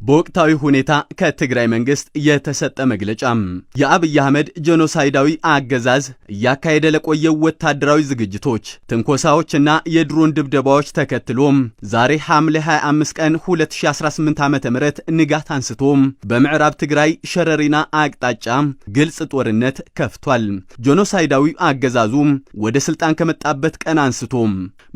በወቅታዊ ሁኔታ ከትግራይ መንግስት የተሰጠ መግለጫ የአብይ አህመድ ጄኖሳይዳዊ አገዛዝ እያካሄደ ለቆየው ወታደራዊ ዝግጅቶች፣ ትንኮሳዎችና የድሮን ድብደባዎች ተከትሎ ዛሬ ሐምሌ 25 ቀን 2018 ዓ.ም ንጋት አንስቶ በምዕራብ ትግራይ ሸረሪና አቅጣጫ ግልጽ ጦርነት ከፍቷል። ጄኖሳይዳዊ አገዛዙ ወደ ስልጣን ከመጣበት ቀን አንስቶ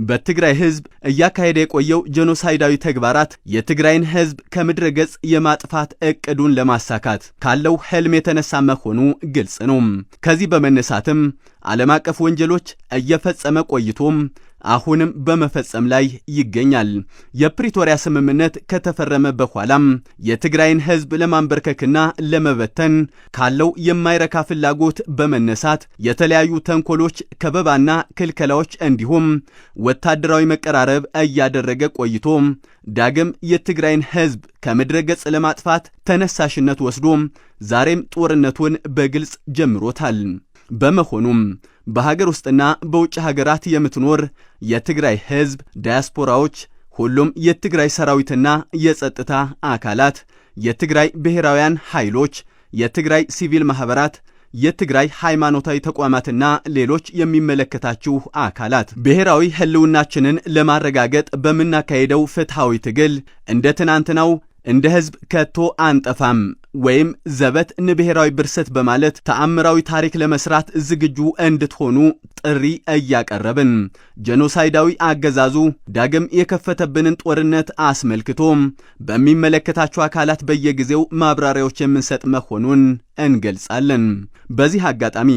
በትግራይ ህዝብ እያካሄደ የቆየው ጄኖሳይዳዊ ተግባራት የትግራይን ህዝብ ከምድረ ገጽ የማጥፋት እቅዱን ለማሳካት ካለው ህልም የተነሳ መሆኑ ግልጽ ነው። ከዚህ በመነሳትም ዓለም አቀፍ ወንጀሎች እየፈጸመ ቆይቶም አሁንም በመፈጸም ላይ ይገኛል። የፕሪቶሪያ ስምምነት ከተፈረመ በኋላም የትግራይን ህዝብ ለማንበርከክና ለመበተን ካለው የማይረካ ፍላጎት በመነሳት የተለያዩ ተንኮሎች፣ ከበባና ክልከላዎች እንዲሁም ወታደራዊ መቀራረብ እያደረገ ቆይቶ ዳግም የትግራይን ህዝብ ከምድረ ገጽ ለማጥፋት ተነሳሽነት ወስዶ ዛሬም ጦርነቱን በግልጽ ጀምሮታል። በመሆኑም በሀገር ውስጥና በውጭ ሀገራት የምትኖር የትግራይ ህዝብ፣ ዳያስፖራዎች፣ ሁሉም የትግራይ ሰራዊትና የጸጥታ አካላት፣ የትግራይ ብሔራውያን ኃይሎች፣ የትግራይ ሲቪል ማህበራት፣ የትግራይ ሃይማኖታዊ ተቋማትና ሌሎች የሚመለከታችሁ አካላት ብሔራዊ ህልውናችንን ለማረጋገጥ በመናካሄደው ፍትሃዊ ትግል እንደ ትናንትናው እንደ ህዝብ ከቶ አንጠፋም ወይም ዘበት ንብሔራዊ ብርሰት በማለት ተአምራዊ ታሪክ ለመስራት ዝግጁ እንድትሆኑ ጥሪ እያቀረብን ጄኖሳይዳዊ አገዛዙ ዳግም የከፈተብንን ጦርነት አስመልክቶ በሚመለከታቸው አካላት በየጊዜው ማብራሪያዎች የምንሰጥ መሆኑን እንገልጻለን። በዚህ አጋጣሚ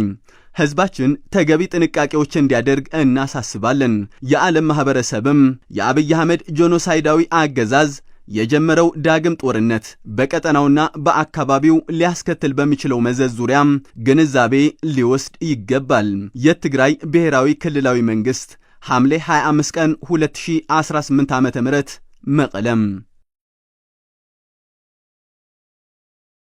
ህዝባችን ተገቢ ጥንቃቄዎች እንዲያደርግ እናሳስባለን። የዓለም ማህበረሰብም የአብይ አህመድ ጄኖሳይዳዊ አገዛዝ የጀመረው ዳግም ጦርነት በቀጠናውና በአካባቢው ሊያስከትል በሚችለው መዘዝ ዙሪያ ግንዛቤ ሊወስድ ይገባል። የትግራይ ብሔራዊ ክልላዊ መንግስት ሐምሌ 25 ቀን 2018 ዓ.ም መቀለም